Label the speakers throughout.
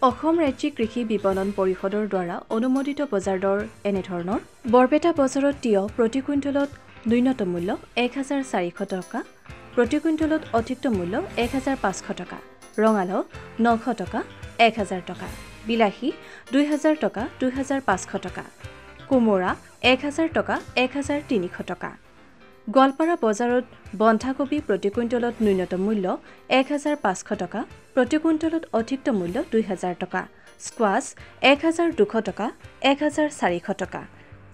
Speaker 1: অসম ৰাজ্যিক কৃষি বিপণন পৰিষদৰ দ্বাৰা অনুমোদিত বজাৰ দৰ এনেধৰণৰ বৰপেটা বজাৰত তিয়হ প্ৰতি কুইণ্টলত ন্যূনতম মূল্য ১,৪০০ টকা, প্ৰতি কুইণ্টলত অধিকতম মূল্য ১,৫০০ টকা, ৰঙালাও ৯০০ টকা, ১,০০০ টকা, বিলাহী ২,০০০ টকা, ২,৫০০ টকা, কোমোৰা ১,০০০ টকা, ১,৩০০ টকা। গোৱালপাৰা বজাৰত বন্ধাকবি প্ৰতি কুইণ্টলত ন্যূনতম মূল্য ১,৫০০ টকা, প্ৰতি কুইণ্টলত অধিকতম মূল্য ২,০০০ টকা, স্কোৱাছ ১,২০০ টকা, ১,৪০০ টকা,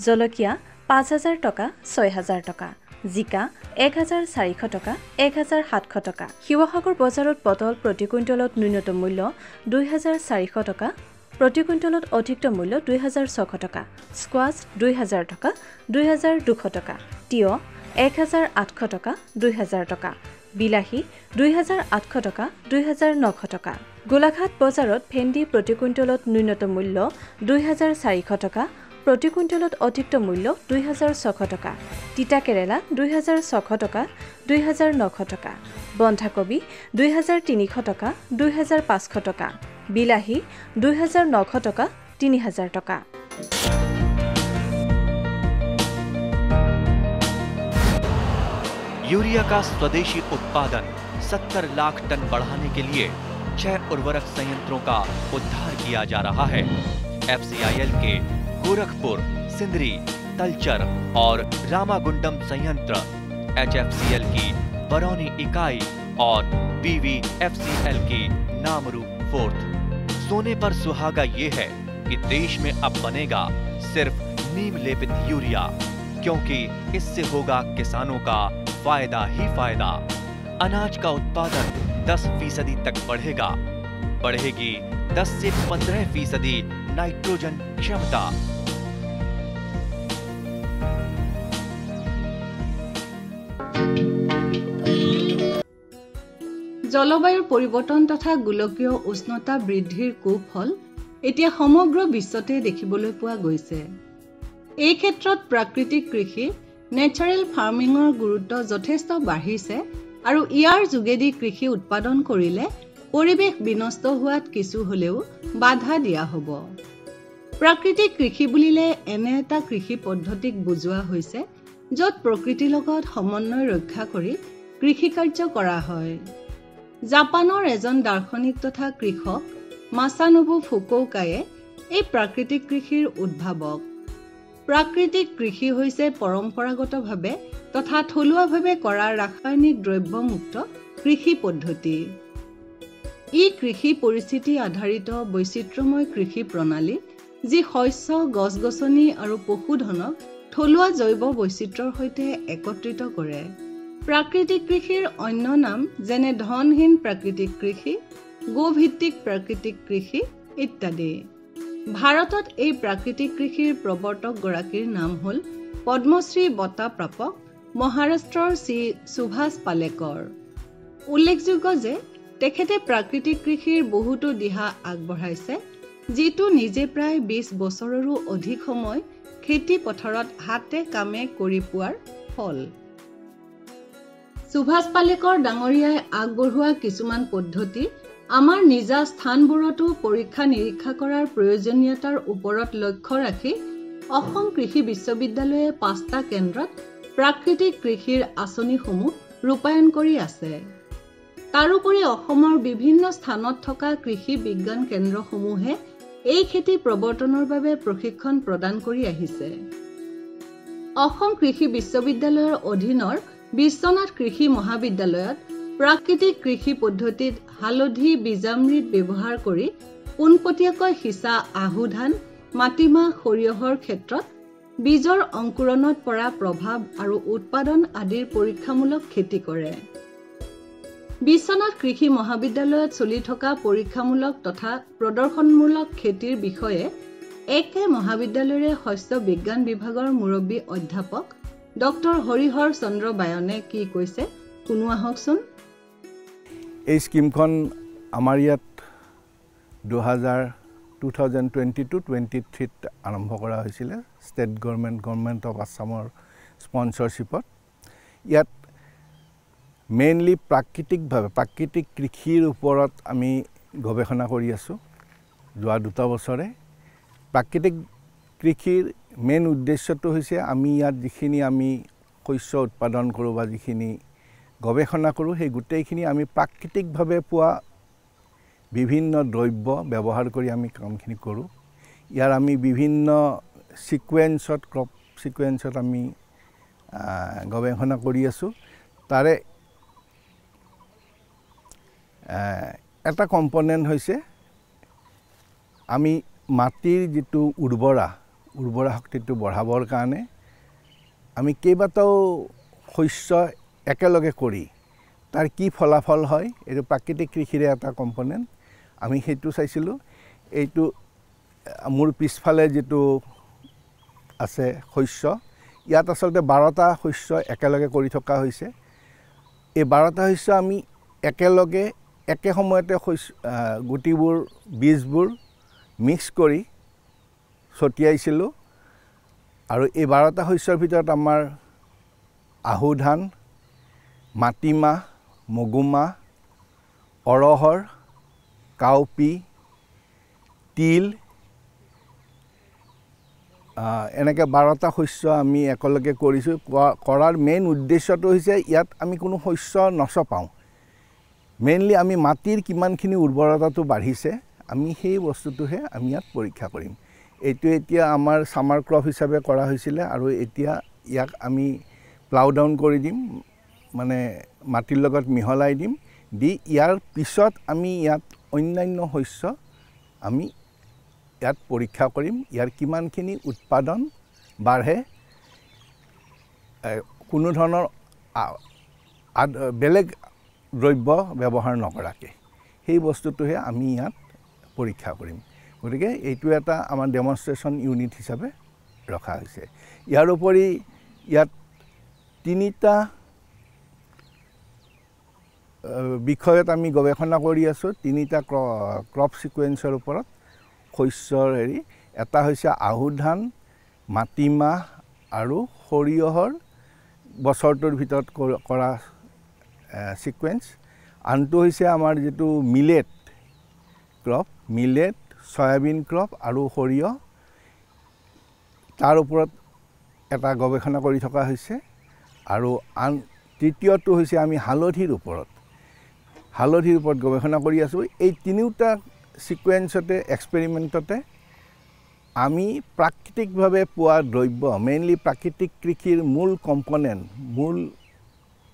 Speaker 1: জলকীয়া ৫,০০০ টকা, ৬,০০০ টকা, জিকা ১,৪০০ টকা, ১,৭০০ টকা। শিৱসাগৰ বজাৰত পটল প্ৰতি কুইণ্টলত ন্যূনতম মূল্য ২,৪০০ টকা, প্ৰতি কুইণ্টলত অধিকতম মূল্য ২,৬০০ টকা, স্কোৱাছ ২,০০০ টকা, ২,২০০ টকা, তিয়হ ১,৮০০ টকা, ২,০০০ টকা, বিলাহী ২,৮০০ টকা, ২,৯০০ টকা। গোলাঘাট বজাৰত ভেন্দি প্ৰতি কুইণ্টলত ন্যূনতম মূল্য ২,৪০০ টকা, প্ৰতি কুইণ্টলত অধিকতম মূল্য ২,৬০০ টকা, তিতা কেৰেলা ২,৬০০ টকা, ২,৯০০ টকা, বন্ধাকবি ২,৩০০ টকা, ২,৫০০ টকা, বিলাহী ২,৯০০ টকা, ৩,০০০ টকা।
Speaker 2: यूरिया का स्वदेशी उत्पादन 70 लाख टन बढ़ाने के लिए 6 उर्वरक संयंत्रों का उद्धार किया जा रहा है। FCIL के गोरखपुर, सिंदरी, तलचर और रामागुंडम संयंत्र, HFCL की बरौनी इकाई और BVFCL की नामरू फोर्थ। सोने पर सुहागा ये है कि देश में अब बनेगा सिर्फ नीम लेपित यूरिया, क्योंकि इससे होगा किसानों का फायदा ही फायदा। अनाज का उत्पादन 10% तक बढ़ेगा, बढ़ेगी 10 से 15% नाइट्रोजन क्षमता।
Speaker 3: জলবায়ুৰ পৰিৱৰ্তন তথা গোলকীয় উষ্ণতা বৃদ্ধিৰ কুফল এতিয়া সমগ্ৰ বিশ্বতে দেখিবলৈ পোৱা গৈছে। এই ক্ষেত্ৰত প্ৰাকৃতিক কৃষি নেচাৰেল ফাৰ্মিঙৰ গুৰুত্ব যথেষ্ট বাঢ়িছে আৰু ইয়াৰ যোগেদি কৃষি উৎপাদন কৰিলে পৰিৱেশ বিনষ্ট হোৱাত কিছু হলেও বাধা দিয়া হ'ব। প্ৰাকৃতিক কৃষি বুলিলে এনে এটা কৃষি পদ্ধতিক বুজোৱা হৈছে য'ত প্ৰকৃতিৰ লগত সমন্বয় ৰক্ষা কৰি কৃষি কাৰ্য কৰা হয়। জাপানৰ এজন দাৰ্শনিক তথা কৃষক মাছানোবু ফুকুওকায়ে এই প্ৰাকৃতিক কৃষিৰ উদ্ভাৱক। প্ৰাকৃতিক কৃষি হৈছে পৰম্পৰাগতভাৱে তথা থলুৱাভাৱে কৰা ৰাসায়নিক দ্ৰব্যমুক্ত কৃষি পদ্ধতি। ই কৃষি পৰিস্থিতি আধাৰিত বৈচিত্ৰ্যময় কৃষি প্ৰণালী যি শস্য, গছ-গছনি আৰু পশুধনক থলুৱা জৈৱ বৈচিত্ৰ্যৰ সৈতে একত্ৰিত কৰে। প্ৰাকৃতিক কৃষিৰ অন্য নাম যেনে ধনহীন প্ৰাকৃতিক কৃষি, গোভিত্তিক প্ৰাকৃতিক কৃষি ইত্যাদি। ভাৰতত এই প্ৰাকৃতিক কৃষিৰ প্ৰৱৰ্তকগৰাকীৰ নাম হ'ল পদ্মশ্ৰী বঁটা প্ৰাপক মহাৰাষ্ট্ৰৰ শ্ৰী সুভাষ পালেকৰ। উল্লেখযোগ্য যে তেখেতে প্ৰাকৃতিক কৃষিৰ বহুতো দিহা আগবঢ়াইছে, যিটো নিজে প্ৰায় ২০ বছৰৰো অধিক সময় খেতি পথাৰত হাতে কামে কৰি পোৱাৰ ফল। সুভাষ পালেকৰ ডাঙৰীয়াই আগবঢ়োৱা কিছুমান পদ্ধতি আমাৰ নিজা স্থানবোৰতো পৰীক্ষা নিৰীক্ষা কৰাৰ প্ৰয়োজনীয়তাৰ ওপৰত লক্ষ্য ৰাখি অসম কৃষি বিশ্ববিদ্যালয়ে ৫টা কেন্দ্ৰত প্ৰাকৃতিক কৃষিৰ আঁচনিসমূহ ৰূপায়ণ কৰি আছে। তাৰোপৰি অসমৰ বিভিন্ন স্থানত থকা কৃষি বিজ্ঞান কেন্দ্ৰসমূহে এই খেতি প্ৰৱৰ্তনৰ বাবে প্ৰশিক্ষণ প্ৰদান কৰি আহিছে। অসম কৃষি বিশ্ববিদ্যালয়ৰ অধীনৰ বিশ্বনাথ কৃষি মহাবিদ্যালয়ত প্ৰাকৃতিক কৃষি পদ্ধতিত হালধি বীজামৃত ব্যৱহাৰ কৰি পোনপটীয়াকৈ সিঁচা আহু ধান, মাটিমাহ, সৰিয়হৰ ক্ষেত্ৰত বীজৰ অংকুৰণত পৰা প্ৰভাৱ আৰু উৎপাদন আদিৰ পৰীক্ষামূলক খেতি কৰে। বিশ্বনাথ কৃষি মহাবিদ্যালয়ত চলি থকা পৰীক্ষামূলক তথা প্ৰদৰ্শনমূলক খেতিৰ বিষয়ে একে মহাবিদ্যালয়ৰে শস্য বিজ্ঞান বিভাগৰ মুৰব্বী অধ্যাপক ডক্টৰ হৰিহৰ চন্দ্ৰ বায়নে কি কৈছে শুনো আহকচোন।
Speaker 4: এই স্কিমখন আমাৰ ইয়াত 2022-23 আৰম্ভ কৰা হৈছিলে ষ্টেট গভৰ্ণমেণ্ট অফ আছামৰ স্পন্সৰশ্বিপত। ইয়াত মেইনলি প্ৰাকৃতিক কৃষিৰ ওপৰত আমি গৱেষণা কৰি আছোঁ। যোৱা 2 বছৰে প্ৰাকৃতিক কৃষিৰ মেইন উদ্দেশ্যটো হৈছে আমি ইয়াত যিখিনি আমি শস্য উৎপাদন কৰোঁ বা যিখিনি গৱেষণা কৰোঁ সেই গোটেইখিনি আমি প্ৰাকৃতিকভাৱে পোৱা বিভিন্ন দ্ৰব্য ব্যৱহাৰ কৰি আমি কামখিনি কৰোঁ ইয়াৰ আমি বিভিন্ন সিকুৱেন্সত ক্ৰপ সিকুৱেন্সত আমি গৱেষণা কৰি আছোঁ তাৰে এটা কম্পোনেন্ট হৈছে আমি মাটিৰ যেটো উৰ্বৰা শক্তিটো বঢ়াবৰ কাৰণে আমি কেইবাটাও শস্য একেলগে কৰি তাৰ কি ফলাফল হয় এইটো প্ৰাকৃতিক কৃষিৰে এটা কম্পোনেন্ট আমি হেতু চাইছিলোঁ এইটো মোৰ পিছফালে যেটো আছে শস্য ইয়াত আসলতে 12টা শস্য একেলগে কৰি থকা হৈছে এই 12টা শস্য আমি একেলগে একে সময়তে গুটিবোৰ বীজবোৰ মিক্স কৰি ছটিয়াইছিলোঁ আৰু এই 12টা শস্যৰ ভিতৰত আমাৰ আহু ধান মাটিমাহ মগুমাহ অৰহৰ কাউপি তিল এনেকৈ 12টা শস্য আমি একেলগে কৰিছোঁ কৰাৰ মেইন উদ্দেশ্যটো হৈছে ইয়াত আমি কোনো শস্য নচপাওঁ মেইনলি আমি মাটিৰ কিমানখিনি উৰ্বৰতাটো বাঢ়িছে আমি সেই বস্তুটোহে আমি ইয়াত পৰীক্ষা কৰিম এইটো এতিয়া আমাৰ সামাৰ ক্ৰপ হিচাপে কৰা হৈছিল আৰু এতিয়া ইয়াক আমি প্লাউ ডাউন কৰি দিম মানে মাটিৰ লগত মিহলাই দিম দি ইয়াৰ পিছত আমি ইয়াত অন্যান্য শস্য আমি ইয়াত পৰীক্ষা কৰিম ইয়াৰ কিমানখিনি উৎপাদন বাঢ়ে কোনো ধৰণৰ বেলেগ দ্ৰব্য ব্যৱহাৰ নকৰাকে সেই বস্তুটোহে আমি ইয়াত পৰীক্ষা কৰিম গতিকে এইটো এটা আমাৰ ডেমনষ্ট্ৰেচন ইউনিট হিচাপে ৰখা হৈছে ইয়াৰ উপৰি ইয়াত 3টা বিষয়ত আমি গৱেষণা কৰি আছো 3টা ক্ৰপ সিকুৱেন্সৰ ওপৰত শস্যৰ এটা হৈছে আহু ধান মাটিমাহ আৰু সৰিয়হৰ বছৰটোৰ ভিতৰত কৰা সিকুৱেন্স আনটো হৈছে আমাৰ যেটো millet crop millet soybean crop আৰু সৰিয়হ তাৰ ওপৰত এটা গৱেষণা কৰি থকা হৈছে আৰু আন তৃতীয়টো হৈছে আমি হালধিৰ ওপৰত গৱেষণা কৰি আছো এই 3টা সিকুৱেন্সতে এক্সপেৰিমেন্টতে আমি প্ৰাকৃতিকভাৱে পোৱা দ্ৰব্য মেইনলি প্ৰাকৃতিক কৃষিৰ মূল কম্পোনেন্ট মূল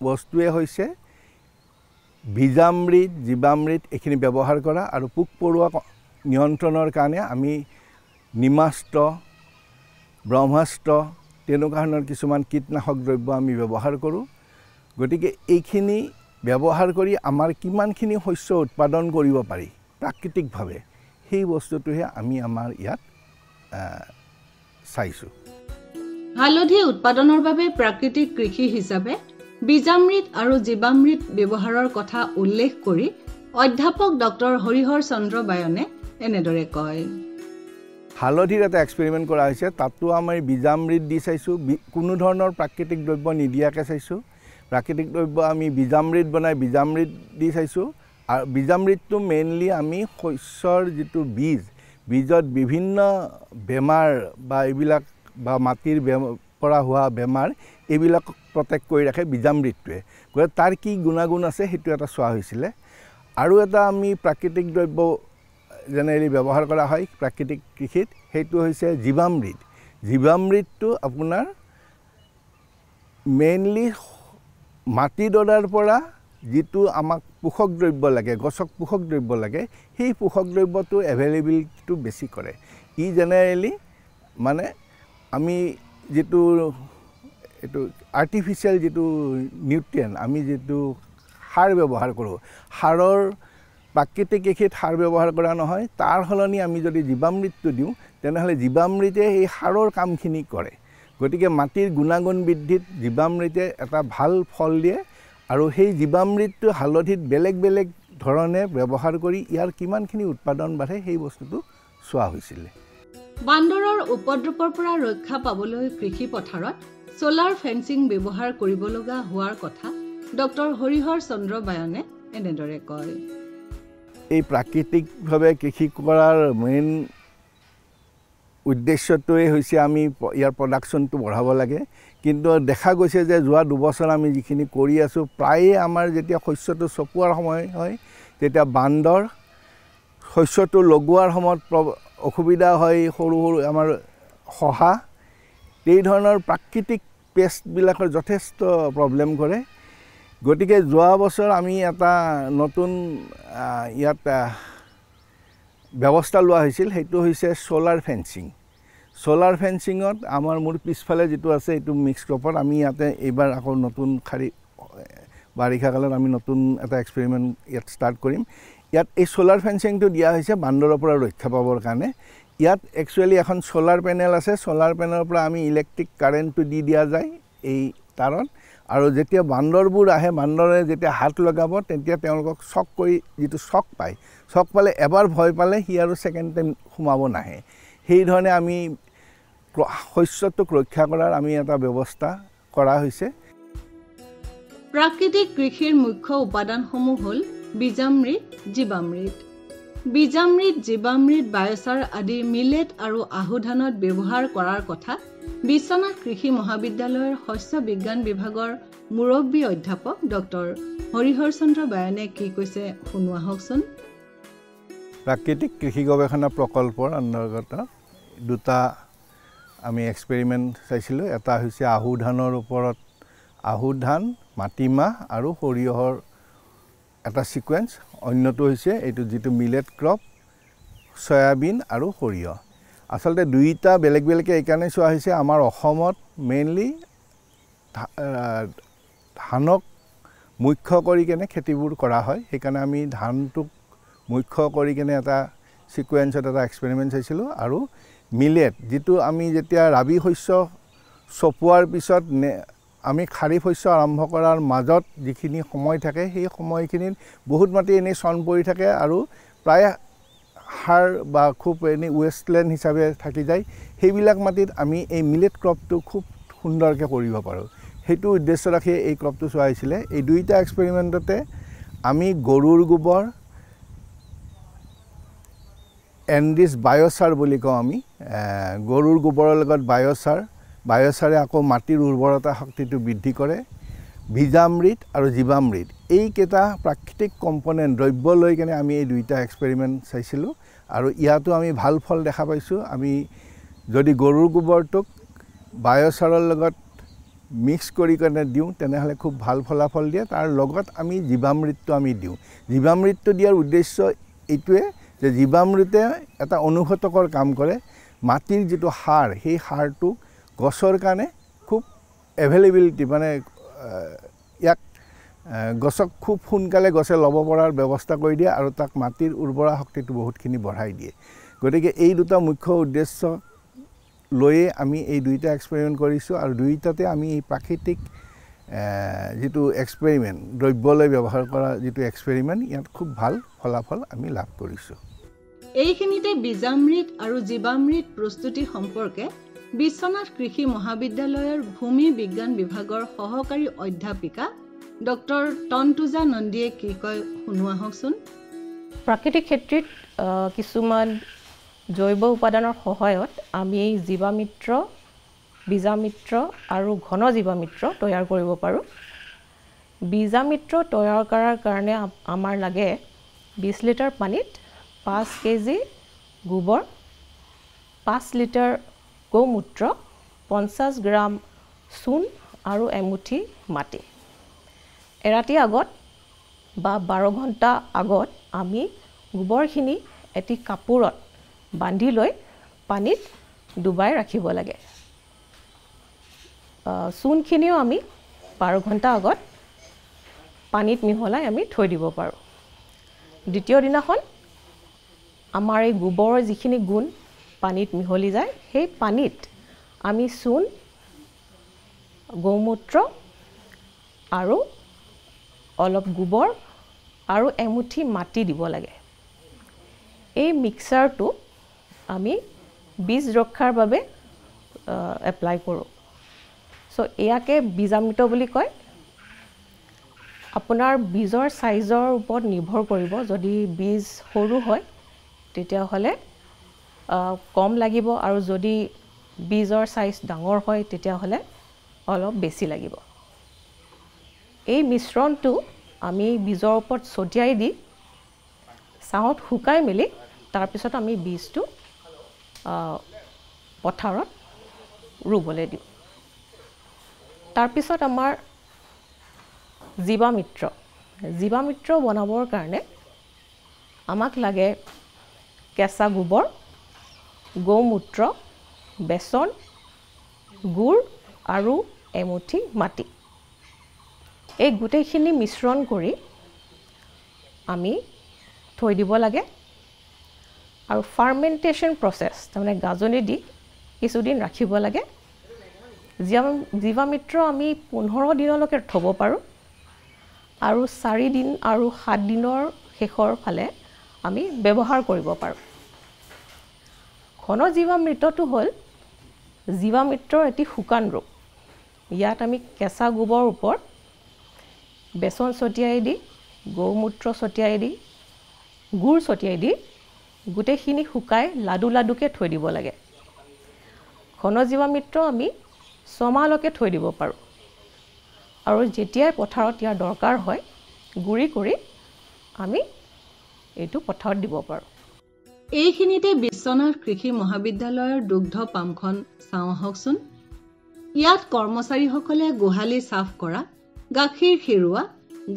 Speaker 4: বস্তুৱে হৈছে বীজামৃত জীৱামৃত এখিনি ব্যৱহাৰ কৰা আৰু পোক পৰুৱা নিয়ন্ত্ৰণৰ কাৰণে আমি নিমাস্ত্ৰ ব্ৰহ্মাস্ত্ৰ তেনেকুৱা ধৰণৰ কিছুমান কীটনাশক দ্ৰব্য আমি ব্যৱহাৰ কৰোঁ গতিকে এইখিনি ব্যৱহাৰ কৰি আমাৰ কিমানখিনি শস্য উৎপাদন কৰিব পাৰি প্ৰাকৃতিকভাৱে সেই বস্তুটোহে আমি আমাৰ ইয়াত চাইছোঁ
Speaker 3: হালধি উৎপাদনৰ বাবে প্ৰাকৃতিক কৃষি হিচাপে বীজামৃত আৰু জীৱামৃত ব্যৱহাৰৰ কথা উল্লেখ কৰি অধ্যাপক ডক্টৰ হৰিহৰ চন্দ্ৰ বায়নে এনেদৰে কয়
Speaker 4: হালধিৰ এটা এক্সপেৰিমেন্ট কৰা হৈছে তাতো আমি বীজামৃত দি চাইছোঁ কোনো ধৰণৰ প্ৰাকৃতিক দ্ৰব্য নিদিয়াকৈ চাইছোঁ প্ৰাকৃতিক দ্ৰব্য আমি বীজামৃত বনাই বীজামৃত দি চাইছোঁ আৰু বীজামৃতটো মেইনলি আমি শস্যৰ যেটো বীজত বিভিন্ন বেমাৰ বা এইবিলাক বা মাটিৰ পৰা হোৱা বেমাৰ এইবিলাক প্ৰটেক্ট কৰি ৰাখে বীজামৃতটোৱে গতিকে তাৰ কি গুণাগুণ আছে সেইটো এটা চোৱা হৈছিল আৰু এটা আমি প্ৰাকৃতিক দ্ৰব্য জেনেৰেলি ব্যৱহাৰ কৰা হয় প্ৰাকৃতিক কৃষিত সেইটো হৈছে জীৱামৃতটো আপোনাৰ মেইনলি মাটিডৰাৰ পৰা যেটো আমাক পোষক দ্ৰব্য লাগে গছক পোষক দ্ৰব্য লাগে সেই পোষক দ্ৰব্যটো এভেইলেবিলিটিটো বেছি কৰে ই জেনেৰেলি মানে আমি যেটো এটো আৰ্টিফিশিয়াল যেটো নিউট্ৰিয়েন্ট আমি যেটো সাৰ ব্যৱহাৰ কৰোঁ সাৰৰ প্ৰাকৃতিক কৃষিত সাৰ ব্যৱহাৰ কৰা নহয় তাৰ হলনি আমি যদি জীৱামৃতটো দিওঁ তেনেহলে জীৱামৃতে এই সাৰৰ কামখিনি কৰে গতিকে মাটিৰ গুণাগুণ বৃদ্ধিত জীৱামৃতে এটা ভাল ফল দিয়ে আৰু সেই জীৱামৃতটো হালধিত বেলেগ বেলেগ ধৰণে ব্যৱহাৰ কৰি ইয়াৰ কিমানখিনি উৎপাদন বাঢ়ে সেই বস্তুটো চোৱা হৈছিল
Speaker 3: বান্দৰৰ উপদ্ৰৱৰ পৰা ৰক্ষা পাবলৈ কৃষি পথাৰত সোলাৰ ফেন্সিং ব্যৱহাৰ কৰিব লগা হোৱাৰ কথা ডক্টৰ হৰিহৰ চন্দ্ৰ বায়নে এনেদৰে কয়
Speaker 4: এই প্ৰাকৃতিকভাৱে কৃষি কৰাৰ মেইন উদ্দেশ্যটোৱে হৈছে আমি ইয়াৰ প্ৰডাকশ্যনটো বঢ়াব লাগে কিন্তু দেখা গৈছে যে যোৱা 2 বছৰ আমি যিখিনি কৰি আছোঁ প্ৰায়ে আমাৰ যেতিয়া শস্যটো চপোৱাৰ সময় হয় তেতিয়া বান্দৰ শস্যটো লগোৱাৰ সময়ত অসুবিধা হয় সৰু সৰু আমাৰ হহা এই ধৰণৰ প্ৰাকৃতিক পেষ্টবিলাকৰ যথেষ্ট প্ৰব্লেম কৰে গতিকে যোৱা বছৰ আমি এটা নতুন ইয়াত ব্যৱস্থা লোৱা হৈছিল সেইটো হৈছে সোলাৰ ফেন্সিং সোলাৰ ফেন্সিঙত আমাৰ মোৰ পিছফালে যেটো আছে এইটো মিক্স ক্ৰপত আমি ইয়াতে এইবাৰ আকৌ নতুন খাৰি বাৰিষা কালত আমি নতুন এটা এক্সপেৰিমেন্ট ইয়াত ষ্টাৰ্ট কৰিম ইয়াত এই সোলাৰ ফেন্সিংটো দিয়া হৈছে বান্দৰৰ পৰা ৰক্ষা পাবৰ কাৰণে ইয়াত একচুয়ালি এখন সোলাৰ পেনেল আছে সোলাৰ পেনেলৰ পৰা আমি ইলেক্ট্ৰিক কাৰেণ্টটো দি দিয়া যায় এই তাৰত আৰু যেতিয়া বান্দৰবোৰ আহে বান্দৰে যেতিয়া হাত লগাব তেতিয়া তেওঁলোকক শক কৰি যেটো শক পায় শক পালে এবাৰ ভয় পালে হি আৰু সেকেন্ড টাইম ঘুমাব নাহে সেই ধৰণে আমি শস্যটোক ৰক্ষা কৰাৰ আমি এটা ব্যৱস্থা কৰা হৈছে
Speaker 3: প্ৰাকৃতিক কৃষিৰ মুখ্য উপাদানসমূহ হ'ল বীজামৃত জীৱামৃত বায়সাৰ আদি মিলেট আৰু আহু ধানত ব্যৱহাৰ কৰাৰ কথা বিশ্বনাথ কৃষি মহাবিদ্যালয়ৰ শস্য বিজ্ঞান বিভাগৰ মুৰব্বী অধ্যাপক ডক্টৰ হৰিহৰ চন্দ্ৰ বায়নে কি কৈছে শুনোৱা হকচোন
Speaker 4: প্ৰাকৃতিক কৃষি গৱেষণা প্ৰকল্পৰ অন্তৰ্গত দুটা আমি এক্সপেৰিমেন্ট চাইছিলো এটা হৈছে আহু ধানৰ ওপৰত আহু ধান মাটিমাহ আৰু সৰিয়হৰ এটা সিকোয়েন্স অন্যটো হৈছে এটো যেটো মিলেট ক্ৰপ সয়াবিন আৰু সৰিয়হ আসলতে দুইটা বেলেগ বেলেগ এইকাৰণে চোৱা হৈছে আমাৰ অসমত মেইনলি ধানক মুখ্য কৰি কেনে খেতিবোৰ কৰা হয় সেইকাৰণে আমি ধানটোক মুখ্য কৰি কেনে এটা সিকোয়েন্সত এটা এক্সপেৰিমেন্ট চাইছিলো আৰু মিলেট যেটো আমি যেতিয়া ৰাবি শস্য চপোৱাৰ পিছত আমি খাৰিফ শস্য আৰম্ভ কৰাৰ মাজত যিখিনি সময় থাকে সেই সময়খিনিত বহুত মাটি এনে সন পৰি থাকে আৰু প্ৰায় হার বা খুব এনে ওয়েস্টল্যান্ড হিসাবে থাকি যায় সেইবিলাক মাটিত আমি এই মিলেট ক্ৰপটো খুব সুন্দৰকে কৰিব পাৰো হেতু উদ্দেশ্য ৰাখি এই ক্ৰপটো চোৱা হৈছিল এই দুইটা এক্সপেৰিমেন্টতে আমি গৰুৰ গোবৰ এন্ডিস বায়োসাৰ বুলি কওঁ আমি গৰুৰ গোবৰৰ লগত বায়োসাৰে আকৌ মাটিৰ উৰ্বৰতা শক্তিটো বৃদ্ধি কৰে বীজামৃত আৰু জীৱামৃত এই কেটা প্ৰাকৃতিক কম্পোনেন্ট দ্ৰব্য লৈ কেনে আমি এই দুইটা এক্সপেৰিমেন্ট চাইছিলো আৰু ইয়াতো আমি ভাল ফল দেখা পাইছো আমি যদি গৰুৰ গোবৰটোক বায়োসাৰৰ লগত মিক্স কৰি কেনে দিও তেনেহলে খুব ভাল ফলাফল দিয়ে তাৰ লগত আমি জীৱামৃতটো আমি দিও জীৱামৃতটো দিয়াৰ উদ্দেশ্য এইটোৱে যে জীৱামৃতে এটা অনুঘটকৰ কাম কৰে মাটিৰ যেটো হাড় সেই হাড়টো গছৰ কাৰণে খুব এভেইলেবিলিটি মানে ইয়াক গছক খুব সোনকালে গছে লব পৰাৰ ব্যৱস্থা কৰি দিয়ে আৰু তাক মাটিৰ উৰ্বৰা শক্তিটো বহুতখিনি বঢ়াই দিয়ে গতিকে এই দুটা মুখ্য উদ্দেশ্য লয়ে আমি এই দুইটা এক্সপেৰিমেন্ট কৰিছো আৰু দুইটাতে আমি এই প্ৰাকৃতিক যেটো এক্সপেৰিমেন্ট দ্ৰব্যলৈ ব্যৱহাৰ কৰা যেটো এক্সপেৰিমেন্ট ইয়াত খুব ভাল ফলাফল আমি লাভ কৰিছো
Speaker 3: এইখিনিতে বীজামৃত আৰু জীৱামৃত প্ৰস্তুতি সম্পৰ্কে বিশ্বনাথ কৃষি মহাবিদ্যালয়ৰ ভূমি বিজ্ঞান বিভাগৰ সহকাৰী অধ্যাপিকা ডক্টৰ তন্তুজা নন্দীয়ে কি কয় শুনোৱা হকচোন
Speaker 5: প্ৰাকৃতিক ক্ষেত্ৰত কিছুমান জৈৱ উপাদানৰ সহায়ত আমি জীৱামিত্ৰ বীজামিত্ৰ আৰু ঘন জীৱামিত্ৰ তৈয়াৰ কৰিব পাৰো বীজামিত্ৰ তৈয়াৰ কৰাৰ কাৰণে আমাৰ লাগে 20 লিটাৰ পানীত 5 কেজি গোবৰ 5 লিটাৰ গোমূত্ৰ 50 গ্ৰাম চূণ আৰু এমুঠি মাটি এৰাতি আগত বা 12 ঘণ্টা আগত আমি গোবৰখিনি এটি কাপোৰত বান্ধি লৈ পানীত ডুবাই ৰাখিব লাগে চূণখিনিও আমি 12 ঘণ্টা আগত পানীত মিহলাই আমি থৈ দিব পাৰো দ্বিতীয় দিনাখন আমাৰ এই গোবৰৰ যিখিনি গুণ পানীত মিহলি যায় সেই পানীত আমি চূণ গোমূত্ৰ আৰু অলপ গোবৰ আৰু এমুঠি মাটি দিব লাগে এই মিক্সাৰটো আমি বীজ ৰক্ষাৰ বাবে এপ্লাই কৰো সো ইয়াকে বীজামৃত বুলি কয় আপোনাৰ বীজৰ সাইজৰ ওপৰত নিৰ্ভৰ কৰিব যদি বীজ সৰু হয় তেতিয়াহ'লে কম লাগিব আৰু যদি বীজৰ সাইজ ডাঙৰ হয় তেতিয়াহ'লে অলপ বেছি লাগিব এই মিশ্ৰণটো আমি বীজৰ ওপৰত ছটিয়াই দি ছাঁত শুকাই মেলি তাৰ পিছত আমি বীজটো পথাৰত ৰুবলৈ দিওঁ তাৰ পিছত আমাৰ জীৱামিত্ৰ বনাবৰ কাৰণে আমাক লাগে কেঁচা গোবৰ গৌমূত্ৰ বেচন গুড় আৰু এমুঠি মাটি এই গোটেইখিনি মিশ্ৰণ কৰি আমি থৈ দিব লাগে আৰু ফাৰ্মেন্টেশ্যন প্ৰসেস তাৰমানে গাজনি দি কিছুদিন ৰাখিব লাগে জীৱামিত্ৰ আমি 15 দিনলৈকে থব পাৰোঁ আৰু 4 দিন আৰু 7 দিনৰ শেষৰ ফালে আমি ব্যৱহাৰ কৰিব পাৰোঁ ঘন জীৱামৃতটো হ'ল জীৱামিত্ৰৰ এটি শুকান ৰূপ ইয়াত আমি কেঁচা গোবৰ ওপৰত বেচন ছটিয়াই দি গৌমূত্ৰ ছটিয়াই দি গুড় ছটিয়াই দি গোটেইখিনি শুকাই লাডু লাডুকে থৈ দিব লাগে ঘন জীৱামিত্ৰ আমি 6 মাহলৈকে থৈ দিব পাৰোঁ আৰু যেতিয়াই পথাৰত ইয়াৰ দৰকাৰ হয় গুড়ি কৰি আমি এইটো পথাৰত দিব পাৰোঁ
Speaker 3: এইখিনিতে বিশ্বনাথ কৃষি মহাবিদ্যালয়ৰ দুগ্ধ পামখন চাওঁ আহকচোন ইয়াত কৰ্মচাৰীসকলে গোহালি সাফ কৰা গাখীৰ খিৰোৱা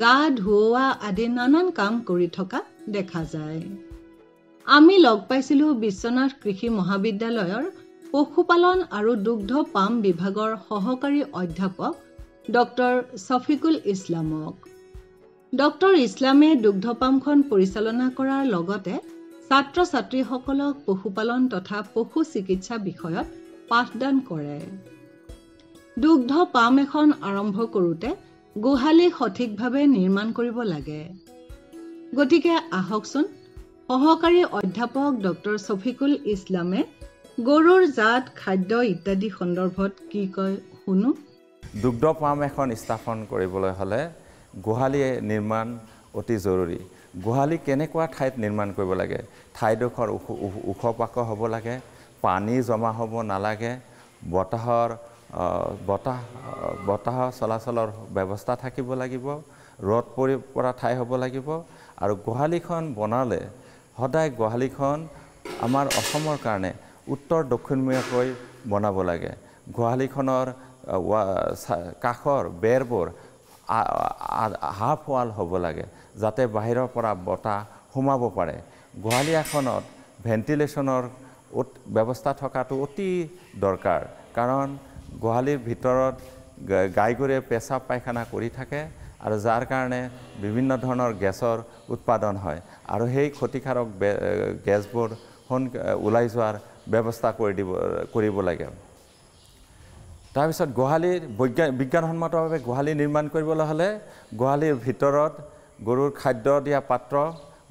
Speaker 3: গা ধুওৱা আদি নানান কাম কৰি থকা দেখা যায় আমি লগ পাইছিলো বিশ্বনাথ কৃষি মহাবিদ্যালয়ৰ পশুপালন আৰু দুগ্ধ পাম বিভাগৰ সহকাৰী অধ্যাপক ডক্টৰ শফিকুল ইছলামক ডক্টৰ ইছলামে দুগ্ধ পামখন পৰিচালনা কৰাৰ লগতে ছাত্ৰ ছাত্ৰীসকলক পশুপালন তথা পশু চিকিৎসা বিষয়ত পাঠদান কৰে দুগ্ধ পাম এখন আৰম্ভ কৰোঁতে গোহালি সঠিকভাৱে নিৰ্মাণ কৰিব লাগে গতিকে আহকচোন সহকাৰী অধ্যাপক ডক্টৰ শফিকুল ইছলামে গৰুৰ জাত খাদ্য ইত্যাদি সন্দৰ্ভত কি কয় শুনো
Speaker 6: দুগ্ধ পাম এখন স্থাপন কৰিবলৈ হলে গোহালি নিৰ্মাণ অতি জৰুৰী গোহালি কেনেকুৱা ঠাইত নিৰ্মাণ কৰিব লাগে ঠাইডোখৰ ওখ পাক হ'ব লাগে পানী জমা হ'ব নালাগে বতাহ চলাচলৰ ব্যৱস্থা থাকিব লাগিব ৰ'দ পৰা ঠাই হ'ব লাগিব আৰু গোহালিখন বনালে সদায় গোহালিখন আমাৰ অসমৰ কাৰণে উত্তৰ দক্ষিণমুখীকৈ বনাব লাগে গোহালিখনৰ কাষৰ বেৰবোৰ হাফ ৱাল হ'ব লাগে যাতে বাহিৰৰ পৰা বতাহ সোমাব পাৰে গোহালি এখনত ভেন্টিলেশ্যনৰ ব্যৱস্থা থকাটো অতি দৰকাৰ কাৰণ গোহালিৰ ভিতৰত গাইগৰুৱে পেচাব পায়খানা কৰি থাকে আৰু যাৰ কাৰণে বিভিন্ন ধৰণৰ গেছৰ উৎপাদন হয় আৰু সেই ক্ষতিকাৰক গেছবোৰ ওলাই যোৱাৰ ব্যৱস্থা কৰিব লাগে তাৰপিছত গোহালিৰ বিজ্ঞানসন্মতভাৱে গোহালি নিৰ্মাণ কৰিবলৈ হ'লে গোহালিৰ ভিতৰত গৰুৰ খাদ্য দিয়া পাত্ৰ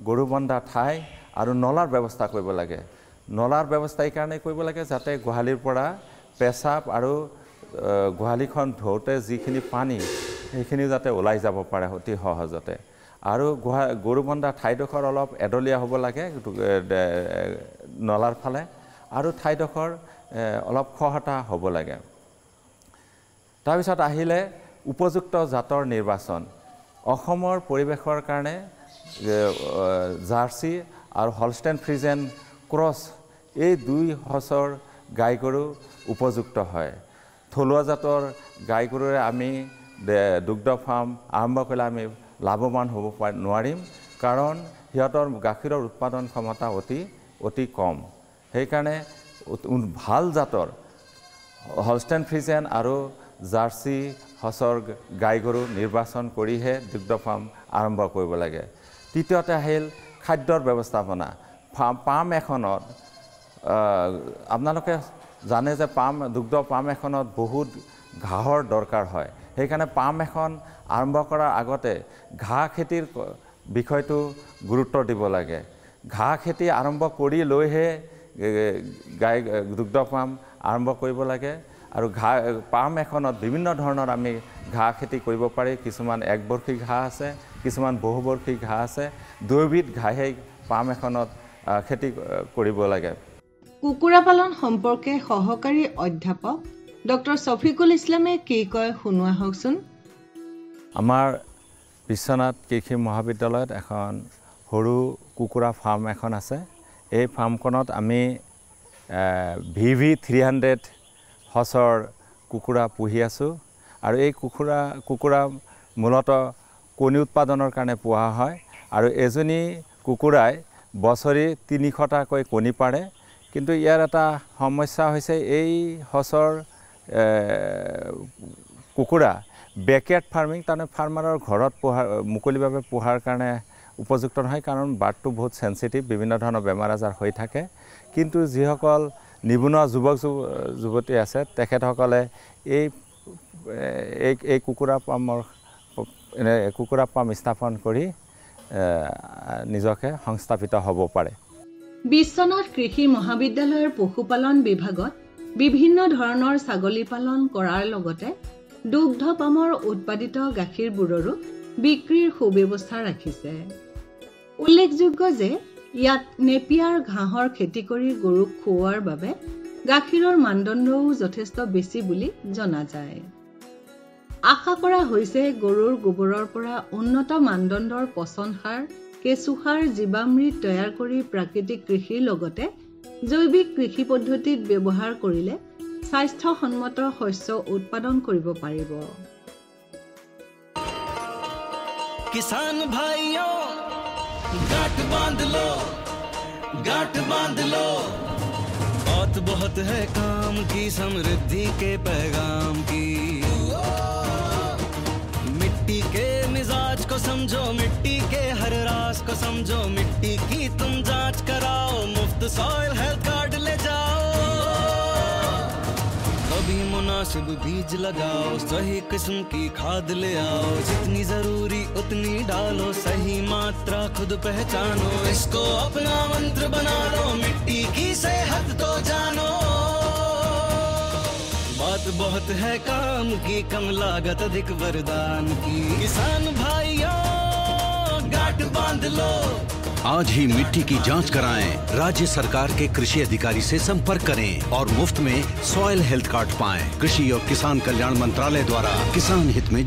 Speaker 6: গৰু বন্ধা ঠাই আৰু নলাৰ ব্যৱস্থা কৰিব লাগে নলাৰ ব্যৱস্থা এই কাৰণে কৰিব লাগে যাতে গোহালিৰ পৰা পেচাব আৰু গোহালিখন ধোওঁতে যিখিনি পানী সেইখিনি যাতে ওলাই যাব পাৰে অতি সহজতে আৰু গৰু বন্ধা ঠাইডোখৰ অলপ এডলীয়া হ'ব লাগে নলাৰ ফালে আৰু ঠাইডোখৰ অলপ খহটা হ'ব লাগে তাৰপিছত আহিলে উপযুক্ত জাতৰ নিৰ্বাচন অসমৰ পৰিৱেশৰ কাৰণে জাৰ্চি আৰু হলষ্টেইন ফ্ৰিজেন ক্ৰছ এই দুই সঁচৰ গাই গৰু উপযুক্ত হয় থলুৱা জাতৰ গাই গৰুৰে আমি দুগ্ধ ফাৰ্ম আৰম্ভ কৰিলে আমি লাভৱান হ'ব নোৱাৰিম কাৰণ সিহঁতৰ গাখীৰৰ উৎপাদন ক্ষমতা অতি কম সেইকাৰণে ভাল জাতৰ হলষ্টেইন ফ্ৰিজেন আৰু জাৰ্চি সঁচৰ গাই গৰু নিৰ্বাচন কৰিহে দুগ্ধ ফাৰ্ম আৰম্ভ কৰিব লাগে তৃতীয়তে আহিল খাদ্যৰ ব্যৱস্থাপনা পাম এখনত আপোনালোকে জানে যে দুগ্ধ পাম এখনত বহুত ঘাঁহৰ দৰকাৰ হয় সেইকাৰণে পাম এখন আৰম্ভ কৰাৰ আগতে ঘাঁহ খেতিৰ বিষয়টো গুৰুত্ব দিব লাগে ঘাঁহ খেতি আৰম্ভ কৰি লৈহে দুগ্ধ পাম আৰম্ভ কৰিব লাগে আৰু ঘাঁহ পাম এখনত বিভিন্ন ধৰণৰ আমি ঘাঁহ খেতি কৰিব পাৰি। কিছুমান একবৰ্ষী ঘাঁহ আছে, কিছুমান বহুবৰ্ষী ঘাঁহ আছে। দুয়োবিধ ঘাঁহেই পাম এখনত খেতি কৰিব লাগে।
Speaker 3: কুকুৰা পালন সম্পৰ্কে সহকাৰী অধ্যাপক ডক্টৰ শফিকুল ইছলামে কি কয় শুনোৱা হওকচোন।
Speaker 6: আমাৰ বিশ্বনাথ কৃষি মহাবিদ্যালয়ত এখন সৰু কুকুৰা ফাৰ্ম এখন আছে। এই ফাৰ্মখনত আমি VV300 সঁচৰ কুকুৰা পুহি আছোঁ আৰু এই কুকুৰা মূলতঃ কণী উৎপাদনৰ কাৰণে পোহা হয় আৰু এজনী কুকুৰাই বছৰি 300টাকৈ কণী পাৰে। কিন্তু ইয়াৰ এটা সমস্যা হৈছে এই সঁচৰ কুকুৰা বেকয়াৰ্ড ফাৰ্মিং, তাৰমানে ফাৰ্মাৰৰ ঘৰত মুকলিভাৱে পোহাৰ কাৰণে উপযুক্ত নহয়, কাৰণ বাৰ্ডটো বহুত সেনচিটিভ, বিভিন্ন ধৰণৰ বেমাৰ আজাৰ হৈ থাকে। কিন্তু যিসকল নিবনুৱা যুৱক যুৱতী আছে তেখেতসকলে এই কুকুৰা পাম স্থাপন কৰি নিজকে সংস্থাপিত হ'ব পাৰে।
Speaker 3: বিশ্বনাথ কৃষি মহাবিদ্যালয়ৰ পশুপালন বিভাগত বিভিন্ন ধৰণৰ ছাগলী পালন কৰাৰ লগতে দুগ্ধ পামৰ উৎপাদিত গাখীৰবোৰৰো বিক্ৰীৰ সুব্যৱস্থা ৰাখিছে। উল্লেখযোগ্য যে ইয়াত নেপিয়াৰ ঘাঁহৰ খেতি কৰি গৰুক খুওৱাৰ বাবে গাখীৰৰ মানদণ্ডও যথেষ্ট বেছি বুলি জনা যায়। আশা কৰা হৈছে গৰুৰ গোবৰৰ পৰা উন্নত মানদণ্ডৰ পচন সাৰ, কেঁচু সাৰ, জীৱামৃত তৈয়াৰ কৰি প্ৰাকৃতিক কৃষিৰ লগতে জৈৱিক কৃষি পদ্ধতিত ব্যৱহাৰ কৰিলে স্বাস্থ্যসন্মত শস্য উৎপাদন কৰিব পাৰিব।
Speaker 7: किसान भाइयों गांठ बांध लो, गांठ बांध लो, बहुत है काम की, समृद्धि के पैगाम की। मिट्टी के मिजाज को समझो, मिट्टी के हर राज को समझो, मिट्टी की तुम जांच कराओ, मुफ्त सॉइल हेल्थ कार्ड ले जाओ। कभी मुनासिब बीज लगाओ, सही किस्म की खाद ले आओ, जितनी जरूरी उतनी डालो, सही मात्रा खुद पहचानो, इसको अपना मंत्र बना लो, मिट्टी की सेहत तो जानो। बात बहुत है काम की, कम लागत अधिक वरदान की। किसान भाइयों गांठ बांध लो,
Speaker 8: आज ही मिट्टी की जांच कराएं। राज्य सरकार के कृषि अधिकारी से संपर्क करें और मुफ्त में सॉइल हेल्थ कार्ड पाएं। कृषि और किसान कल्याण मंत्रालय द्वारा किसान हित में